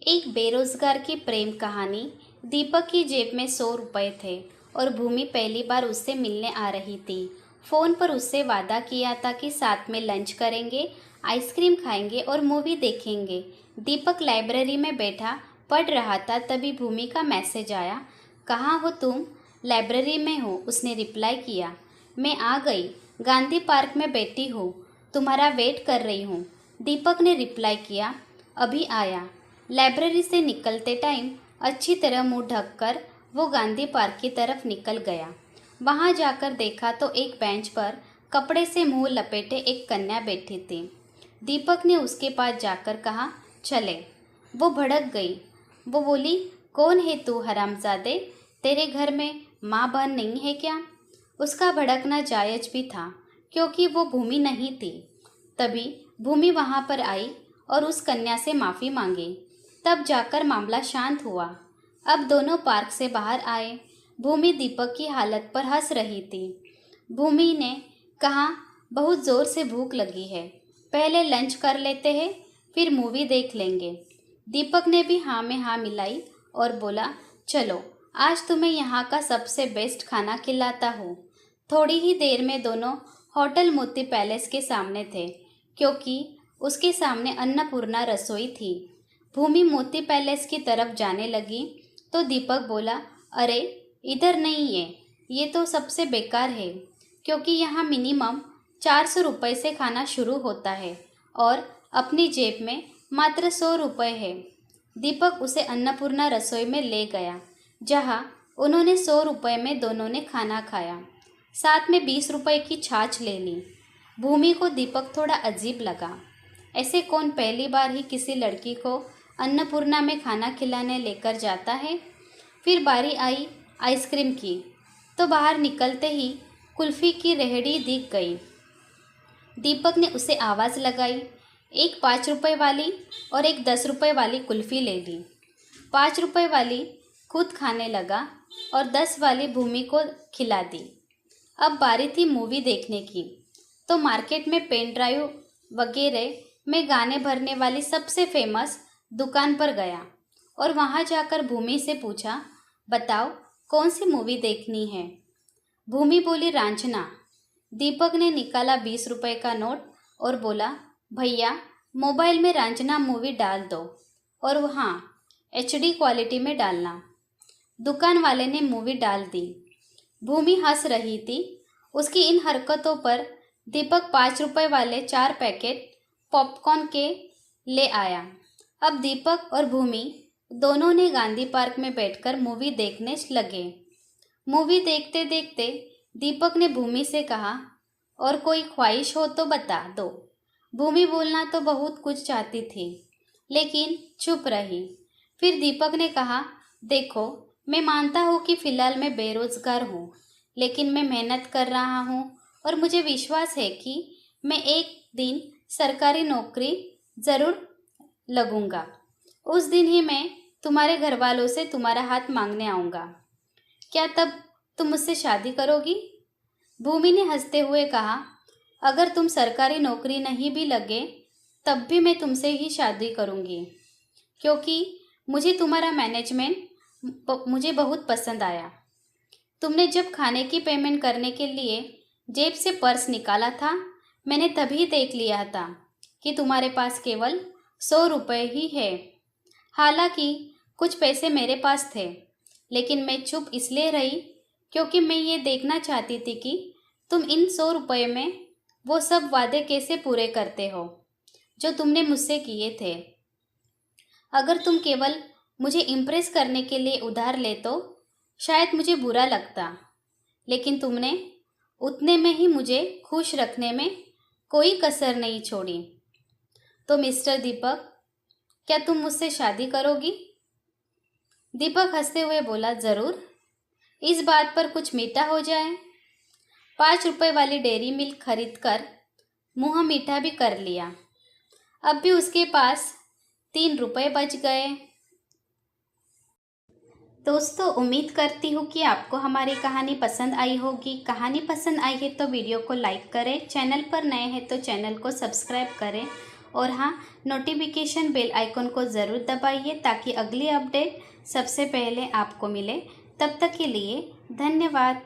एक बेरोजगार की प्रेम कहानी। दीपक की जेब में 100 रुपए थे और भूमि पहली बार उससे मिलने आ रही थी। फोन पर उससे वादा किया था कि साथ में लंच करेंगे, आइसक्रीम खाएंगे और मूवी देखेंगे। दीपक लाइब्रेरी में बैठा पढ़ रहा था, तभी भूमि का मैसेज आया। कहाँ हो तुम? लाइब्रेरी में हूँ, उसने रिप्लाई किया। मैं आ गई, गांधी पार्क में बैठी हूँ, तुम्हारा वेट कर रही हूँ, दीपक ने रिप्लाई किया। अभी आया। लाइब्रेरी से निकलते टाइम अच्छी तरह मुंह ढककर वो गांधी पार्क की तरफ निकल गया। वहां जाकर देखा तो एक बेंच पर कपड़े से मुंह लपेटे एक कन्या बैठी थी। दीपक ने उसके पास जाकर कहा, चले। वो भड़क गई। वो बोली, कौन है तू हरामजादे? तेरे घर में माँ बहन नहीं है क्या? उसका भड़कना जायज भी था, क्योंकि वो भूमि नहीं थी। तभी भूमि वहां पर आई और उस कन्या से माफ़ी मांगी। तब जाकर मामला शांत हुआ। अब दोनों पार्क से बाहर आए। भूमि दीपक की हालत पर हंस रही थी। भूमि ने कहा, बहुत ज़ोर से भूख लगी है, पहले लंच कर लेते हैं, फिर मूवी देख लेंगे। दीपक ने भी हाँ में हाँ मिलाई और बोला, चलो, आज तुम्हें यहाँ का सबसे बेस्ट खाना खिलाता हूँ। थोड़ी ही देर में दोनों होटल मोती पैलेस के सामने थे, क्योंकि उसके सामने अन्नपूर्णा रसोई थी। भूमि मोती पैलेस की तरफ जाने लगी तो दीपक बोला, अरे इधर नहीं है, ये तो सबसे बेकार है, क्योंकि यहाँ मिनिमम 400 रुपये से खाना शुरू होता है और अपनी जेब में मात्र 100 रुपये है। दीपक उसे अन्नपूर्णा रसोई में ले गया, जहाँ उन्होंने 100 रुपये में दोनों ने खाना खाया। साथ में 20 रुपये की छाछ ले ली। भूमि को दीपक थोड़ा अजीब लगा। ऐसे कौन पहली बार ही किसी लड़की को अन्नपूर्णा में खाना खिलाने लेकर जाता है? फिर बारी आई आइसक्रीम की, तो बाहर निकलते ही कुल्फ़ी की रेहड़ी दिख गई। दीपक ने उसे आवाज़ लगाई। एक 5 रुपये वाली और एक 10 रुपये वाली कुल्फ़ी ले ली। 5 रुपये वाली खुद खाने लगा और 10 वाली भूमि को खिला दी। अब बारी थी मूवी देखने की, तो मार्केट में पेन ड्राइव वगैरह में गाने भरने वाली सबसे फेमस दुकान पर गया और वहां जाकर भूमि से पूछा, बताओ कौन सी मूवी देखनी है? भूमि बोली, रांझना। दीपक ने निकाला 20 रुपये का नोट और बोला, भैया मोबाइल में रांझना मूवी डाल दो, और हाँ, HD क्वालिटी में डालना। दुकान वाले ने मूवी डाल दी। भूमि हंस रही थी। उसकी इन हरकतों पर दीपक 5 रुपये वाले 4 पैकेट पॉपकॉर्न के ले आया। अब दीपक और भूमि दोनों ने गांधी पार्क में बैठकर मूवी देखने लगे। मूवी देखते देखते दीपक ने भूमि से कहा, और कोई ख्वाहिश हो तो बता दो। भूमि बोलना तो बहुत कुछ चाहती थी, लेकिन चुप रही। फिर दीपक ने कहा, देखो, मैं मानता हूँ कि फ़िलहाल मैं बेरोज़गार हूँ, लेकिन मैं मेहनत कर रहा हूँ और मुझे विश्वास है कि मैं एक दिन सरकारी नौकरी ज़रूर लगूंगा। उस दिन ही मैं तुम्हारे घर वालों से तुम्हारा हाथ मांगने आऊँगा। क्या तब तुम मुझसे शादी करोगी? भूमि ने हंसते हुए कहा, अगर तुम सरकारी नौकरी नहीं भी लगे तब भी मैं तुमसे ही शादी करूँगी, क्योंकि मुझे तुम्हारा मैनेजमेंट मुझे बहुत पसंद आया। तुमने जब खाने की पेमेंट करने के लिए जेब से पर्स निकाला था, मैंने तभी देख लिया था कि तुम्हारे पास केवल 100 रुपये ही है। हालांकि कुछ पैसे मेरे पास थे, लेकिन मैं चुप इसलिए रही क्योंकि मैं ये देखना चाहती थी कि तुम इन 100 रुपये में वो सब वादे कैसे पूरे करते हो जो तुमने मुझसे किए थे। अगर तुम केवल मुझे इम्प्रेस करने के लिए उधार ले तो शायद मुझे बुरा लगता, लेकिन तुमने उतने में ही मुझे खुश रखने में कोई कसर नहीं छोड़ी। तो मिस्टर दीपक, क्या तुम मुझसे शादी करोगी? दीपक हंसते हुए बोला, ज़रूर, इस बात पर कुछ मीठा हो जाए। 5 रुपये वाली डेयरी मिल्क खरीद कर मुँह मीठा भी कर लिया। अब भी उसके पास 3 रुपये बच गए। दोस्तों, उम्मीद करती हूँ कि आपको हमारी कहानी पसंद आई होगी। कहानी पसंद आई है तो वीडियो को लाइक करें, चैनल पर नए हैं तो चैनल को सब्सक्राइब करें और हाँ, नोटिफिकेशन बेल आइकन को ज़रूर दबाइए ताकि अगली अपडेट सबसे पहले आपको मिले। तब तक के लिए धन्यवाद।